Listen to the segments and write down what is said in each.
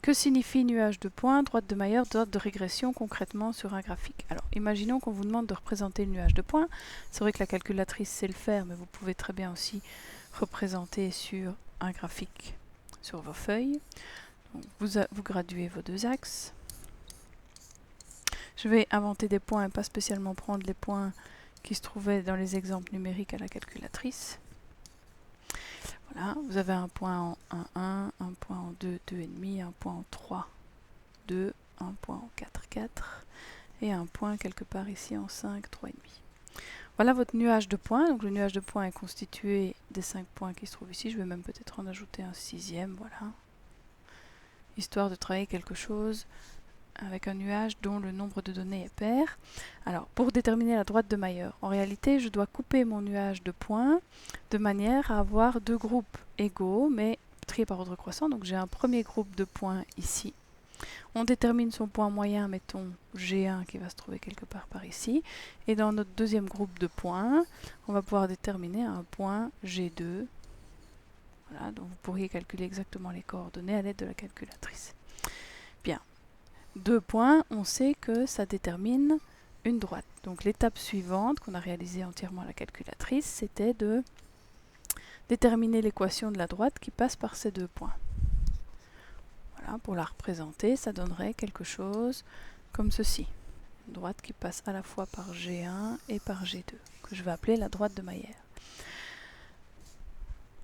Que signifie nuage de points, droite de Mayer, droite de régression concrètement sur un graphique? Alors, imaginons qu'on vous demande de représenter le nuage de points. C'est vrai que la calculatrice sait le faire, mais vous pouvez très bien aussi représenter sur un graphique sur vos feuilles. Donc, vous graduez vos deux axes. Je vais inventer des points et pas spécialement prendre les points qui se trouvaient dans les exemples numériques à la calculatrice. Voilà, vous avez un point en 1, 1, un point en 2, 2,5, un point en 3, 2, un point en 4, 4, et un point quelque part ici en 5, 3,5. Voilà votre nuage de points. Donc le nuage de points est constitué des 5 points qui se trouvent ici. Je vais même peut-être en ajouter un 6e, voilà. Histoire de travailler quelque chose avec un nuage dont le nombre de données est pair. Alors, pour déterminer la droite de Mayer, en réalité, je dois couper mon nuage de points de manière à avoir deux groupes égaux, mais triés par ordre croissant. Donc, j'ai un premier groupe de points ici. On détermine son point moyen, mettons G1 qui va se trouver quelque part par ici. Et dans notre deuxième groupe de points, on va pouvoir déterminer un point G2. Voilà, donc vous pourriez calculer exactement les coordonnées à l'aide de la calculatrice. Bien. 2 points, on sait que ça détermine une droite. Donc l'étape suivante qu'on a réalisée entièrement à la calculatrice, c'était de déterminer l'équation de la droite qui passe par ces 2 points. Voilà, pour la représenter, ça donnerait quelque chose comme ceci. Une droite qui passe à la fois par G1 et par G2, que je vais appeler la droite de Mayer.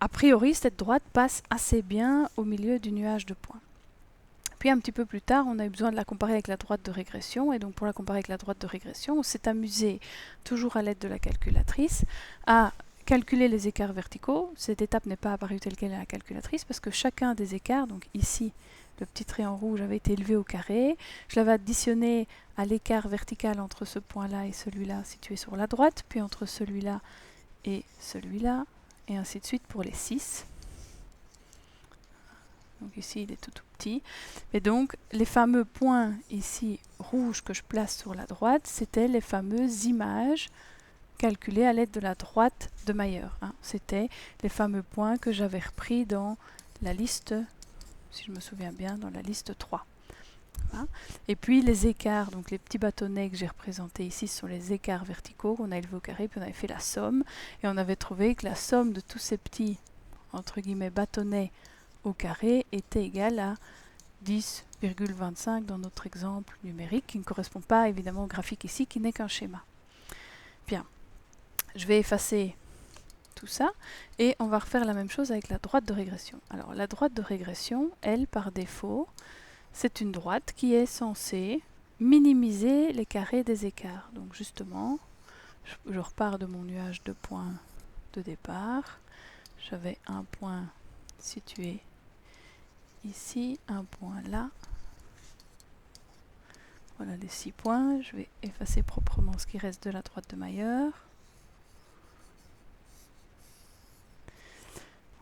A priori, cette droite passe assez bien au milieu du nuage de points. Puis un petit peu plus tard, on a eu besoin de la comparer avec la droite de régression. Et donc pour la comparer avec la droite de régression, on s'est amusé, toujours à l'aide de la calculatrice, à calculer les écarts verticaux. Cette étape n'est pas apparue telle qu'elle est à la calculatrice parce que chacun des écarts, donc ici, le petit trait en rouge avait été élevé au carré. Je l'avais additionné à l'écart vertical entre ce point-là et celui-là situé sur la droite, puis entre celui-là et celui-là, et ainsi de suite pour les 6. Donc ici, il est tout petit. Et donc, les fameux points ici rouges que je place sur la droite, c'était les fameuses images calculées à l'aide de la droite de Mayer. C'était les fameux points que j'avais repris dans la liste, si je me souviens bien, dans la liste 3. Voilà. Et puis les écarts, donc les petits bâtonnets que j'ai représentés ici sont les écarts verticaux qu'on a élevés au carré, puis on avait fait la somme, et on avait trouvé que la somme de tous ces petits, entre guillemets, bâtonnets au carré était égal à 10,25 dans notre exemple numérique, qui ne correspond pas évidemment au graphique ici, qui n'est qu'un schéma. Bien, je vais effacer tout ça, et on va refaire la même chose avec la droite de régression. Alors la droite de régression, elle, par défaut, c'est une droite qui est censée minimiser les carrés des écarts. Donc justement, je repars de mon nuage de points de départ. J'avais un point situé ici, un point là. Voilà les 6 points. Je vais effacer proprement ce qui reste de la droite de Mayer.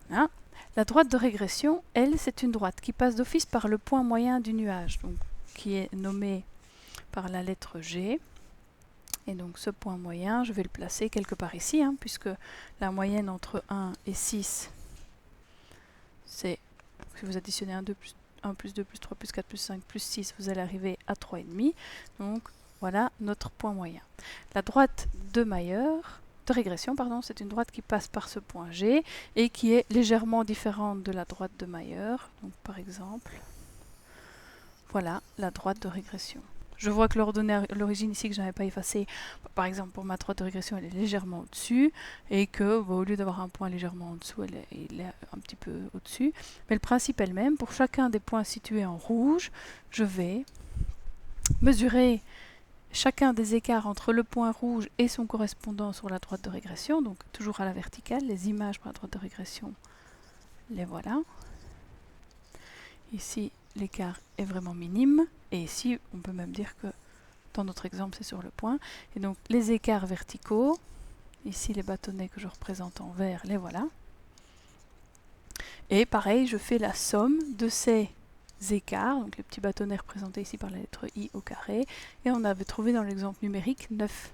Voilà. La droite de régression, elle, c'est une droite qui passe d'office par le point moyen du nuage, donc, qui est nommé par la lettre G. Et donc ce point moyen, je vais le placer quelque part ici, puisque la moyenne entre 1 et 6, c'est, si vous additionnez 1, 2, plus 1, plus 2, plus 3, plus 4, plus 5, plus 6, vous allez arriver à 3,5. Donc voilà notre point moyen. La droite de Mayer, de régression, pardon, c'est une droite qui passe par ce point G et qui est légèrement différente de la droite de Mayer. Donc par exemple, voilà la droite de régression. Je vois que l'origine ici que je n'avais pas effacée, par exemple pour ma droite de régression, elle est légèrement au-dessus, et que au lieu d'avoir un point légèrement en dessous, il est un petit peu au-dessus. Mais le principe est le même. Pour chacun des points situés en rouge, je vais mesurer chacun des écarts entre le point rouge et son correspondant sur la droite de régression, donc toujours à la verticale. Les images pour la droite de régression, les voilà. Ici, l'écart est vraiment minime, et ici, on peut même dire que dans notre exemple, c'est sur le point. Et donc, les écarts verticaux, ici, les bâtonnets que je représente en vert, les voilà. Et pareil, je fais la somme de ces écarts, donc les petits bâtonnets représentés ici par la lettre I au carré, et on avait trouvé dans l'exemple numérique 9.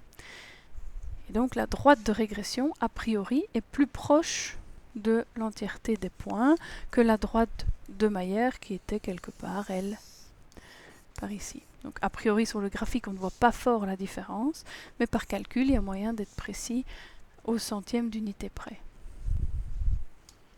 Et donc, la droite de régression, a priori, est plus proche de l'entièreté des points que la droite de Mayer qui était quelque part, elle, par ici. Donc a priori sur le graphique on ne voit pas fort la différence, mais par calcul il y a moyen d'être précis au centième d'unité près.